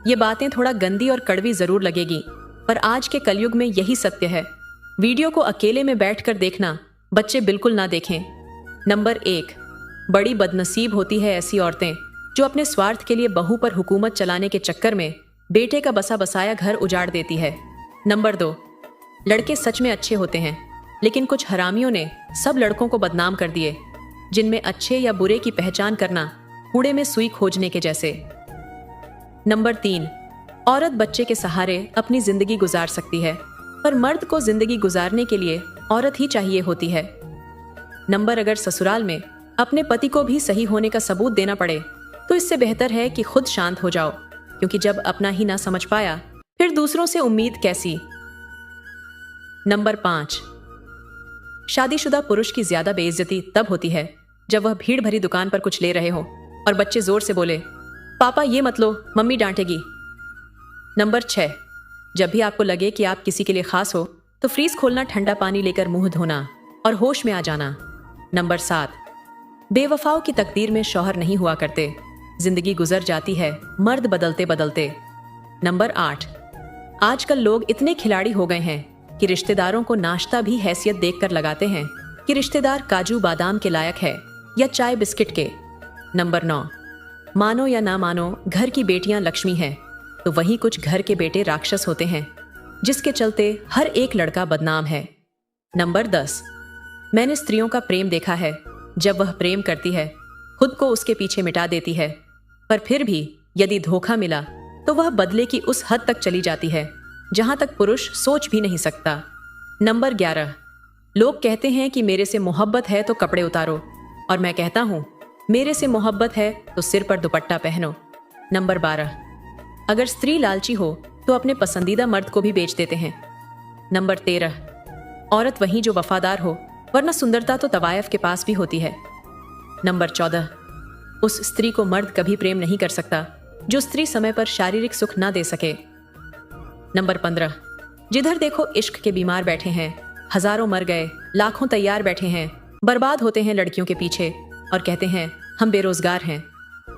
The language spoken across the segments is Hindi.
ये बातें थोड़ा गंदी और कड़वी जरूर लगेगी, पर आज के कलयुग में यही सत्य है। वीडियो को अकेले में बैठकर देखना, बच्चे बिल्कुल ना देखें। नंबर 1, बड़ी बदनसीब होती है ऐसी औरतें जो अपने स्वार्थ के लिए बहू पर हुकूमत चलाने के चक्कर में बेटे का बसा बसाया घर उजाड़ देती है। नंबर 2, लड़के सच में अच्छे होते हैं, लेकिन कुछ हरामियों ने सब लड़कों को बदनाम कर दिए, जिनमें अच्छे या बुरे की पहचान करना कूड़े में सुई खोजने के जैसे। नंबर 3, औरत बच्चे के सहारे अपनी जिंदगी गुजार सकती है, पर मर्द को जिंदगी गुजारने के लिए औरत ही चाहिए होती है। नंबर, अगर ससुराल में अपने पति को भी सही होने का सबूत देना पड़े तो इससे बेहतर है कि खुद शांत हो जाओ, क्योंकि जब अपना ही ना समझ पाया फिर दूसरों से उम्मीद कैसी। नंबर 5, शादीशुदा पुरुष की ज्यादा बेइज्जती तब होती है जब वह भीड़ भरी दुकान पर कुछ ले रहे हो और बच्चे जोर से बोले, पापा ये मत लो, मम्मी डांटेगी। नंबर 6, जब भी आपको लगे कि आप किसी के लिए खास हो तो फ्रीज खोलना, ठंडा पानी लेकर मुंह धोना और होश में आ जाना। नंबर 7, बेवफाओं की तकदीर में शौहर नहीं हुआ करते, जिंदगी गुजर जाती है मर्द बदलते बदलते। नंबर 8, आजकल लोग इतने खिलाड़ी हो गए हैं कि रिश्तेदारों को नाश्ता भी हैसियत देखकर लगाते हैं कि रिश्तेदार काजू बादाम के लायक है या चाय बिस्किट के। नंबर 9, मानो या ना मानो, घर की बेटियां लक्ष्मी हैं, तो वहीं कुछ घर के बेटे राक्षस होते हैं, जिसके चलते हर एक लड़का बदनाम है। नंबर 10, मैंने स्त्रियों का प्रेम देखा है, जब वह प्रेम करती है खुद को उसके पीछे मिटा देती है, पर फिर भी यदि धोखा मिला तो वह बदले की उस हद तक चली जाती है जहां तक पुरुष सोच भी नहीं सकता। नंबर 11, लोग कहते हैं कि मेरे से मोहब्बत है तो कपड़े उतारो, और मैं कहता हूं मेरे से मोहब्बत है तो सिर पर दुपट्टा पहनो। नंबर 12, अगर स्त्री लालची हो तो अपने पसंदीदा मर्द को भी बेच देते हैं। नंबर 13, औरत वही जो वफादार हो, वरना सुंदरता तो तवायफ के पास भी होती है। नंबर 14, उस स्त्री को मर्द कभी प्रेम नहीं कर सकता जो स्त्री समय पर शारीरिक सुख ना दे सके। नंबर 15, जिधर देखो इश्क के बीमार बैठे हैं, हजारों मर गए, लाखों तैयार बैठे हैं, बर्बाद होते हैं लड़कियों के पीछे और कहते हैं हम बेरोजगार हैं।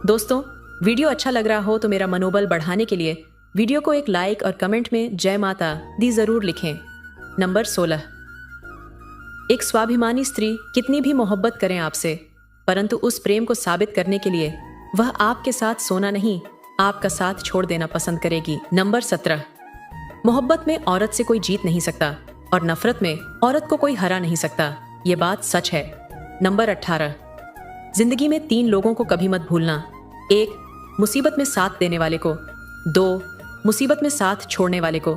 दोस्तों, वीडियो अच्छा लग रहा हो तो मेरा मनोबल बढ़ाने के लिए वीडियो को एक लाइक और कमेंट में जय माता दी जरूर लिखें। नंबर 16, एक स्वाभिमानी स्त्री कितनी भी मोहब्बत करें आपसे, परंतु उस प्रेम को साबित करने के लिए वह आपके साथ सोना नहीं, आपका साथ छोड़ देना पसंद करेगी। नंबर 17, मोहब्बत में औरत से कोई जीत नहीं सकता और नफरत में औरत को कोई हरा नहीं सकता, ये बात सच है। नंबर 18, जिंदगी में 3 लोगों को कभी मत भूलना। 1, मुसीबत में साथ देने वाले को। 2, मुसीबत में साथ छोड़ने वाले को।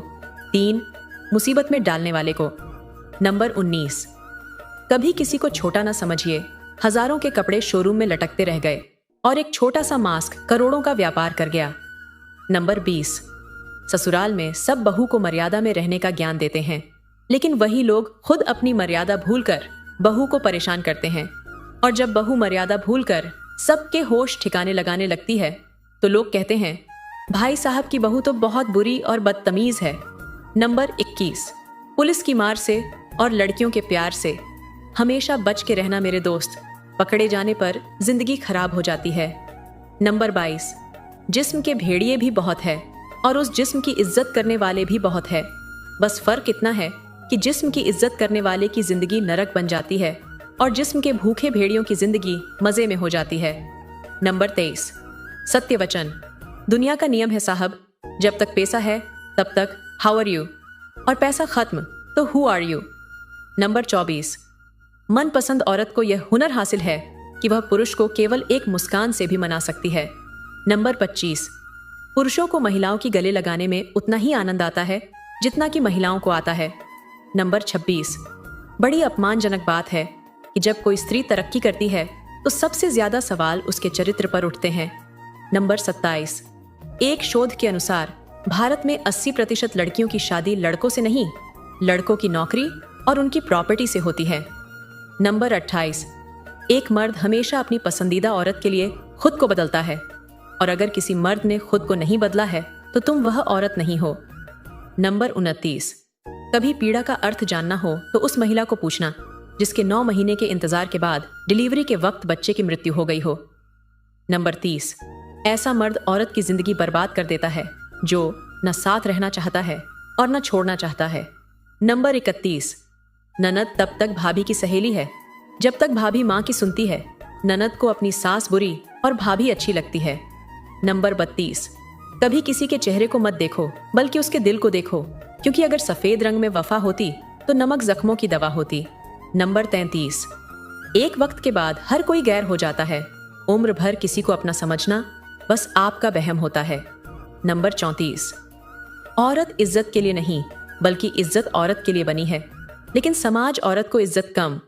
3, मुसीबत में डालने वाले को। नंबर 19, कभी किसी को छोटा ना समझिए। हजारों के कपड़े शोरूम में लटकते रह गए और एक छोटा सा मास्क करोड़ों का व्यापार कर गया। नंबर 20, ससुराल में सब बहू को मर्यादा में रहने का ज्ञान देते हैं, लेकिन वही लोग खुद अपनी मर्यादा भूलकर बहू को परेशान करते हैं, और जब बहू मर्यादा भूलकर सबके होश ठिकाने लगाने लगती है तो लोग कहते हैं भाई साहब की बहू तो बहुत बुरी और बदतमीज है। नंबर 21, पुलिस की मार से और लड़कियों के प्यार से हमेशा बच के रहना मेरे दोस्त, पकड़े जाने पर जिंदगी खराब हो जाती है। नंबर 22, जिस्म के भेड़िए भी बहुत है और उस जिस्म की इज्जत करने वाले भी बहुत है, बस फर्क इतना है कि जिस्म की इज्जत करने वाले की जिंदगी नरक बन जाती है और जिस्म के भूखे भेड़ियों की जिंदगी मजे में हो जाती है। नंबर 23, सत्य वचन, दुनिया का नियम है साहब, जब तक पैसा है तब तक हाउ आर यू, और पैसा खत्म तो हु आर यू। नंबर 24, मनपसंद औरत को यह हुनर हासिल है कि वह पुरुष को केवल एक मुस्कान से भी मना सकती है। नंबर 25, पुरुषों को महिलाओं की गले लगाने में उतना ही आनंद आता है जितना कि महिलाओं को आता है। नंबर 26, बड़ी अपमानजनक बात है कि जब कोई स्त्री तरक्की करती है तो सबसे ज्यादा सवाल उसके चरित्र पर उठते हैं। नंबर 27, एक शोध के अनुसार भारत में 80% लड़कियों की शादी लड़कों से नहीं, लड़कों की नौकरी और उनकी प्रॉपर्टी से होती है। नंबर 28, एक मर्द हमेशा अपनी पसंदीदा औरत के लिए खुद को बदलता है, और अगर किसी मर्द ने खुद को नहीं बदला है तो तुम वह औरत नहीं हो। नंबर 29, कभी पीड़ा का अर्थ जानना हो तो उस महिला को पूछना जिसके 9 महीने के इंतजार के बाद डिलीवरी के वक्त बच्चे की मृत्यु हो गई हो। नंबर 30, ऐसा मर्द औरत की जिंदगी बर्बाद कर देता है जो न साथ रहना चाहता है और न छोड़ना चाहता है। नंबर 31, ननद तब तक भाभी की सहेली है जब तक भाभी माँ की सुनती है। ननद को अपनी सास बुरी और भाभी अच्छी लगती है। नंबर 32, कभी किसी के चेहरे को मत देखो बल्कि उसके दिल को देखो, क्योंकि अगर सफेद रंग में वफा होती तो नमक जख्मों की दवा होती। नंबर 33, एक वक्त के बाद हर कोई गैर हो जाता है। उम्र भर किसी को अपना समझना बस आपका वहम होता है। नंबर 34, औरत इज्जत के लिए नहीं बल्कि इज्जत औरत के लिए बनी है, लेकिन समाज औरत को इज्जत कम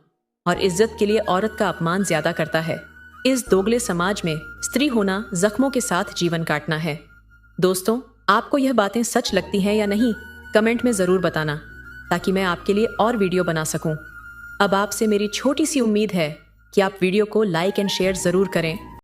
और इज्जत के लिए औरत का अपमान ज्यादा करता है। इस दोगले समाज में स्त्री होना जख्मों के साथ जीवन काटना है। दोस्तों, आपको यह बातें सच लगती हैं या नहीं, कमेंट में जरूर बताना, ताकि मैं आपके लिए और वीडियो बना सकूं। अब आपसे मेरी छोटी सी उम्मीद है कि आप वीडियो को लाइक एंड शेयर जरूर करें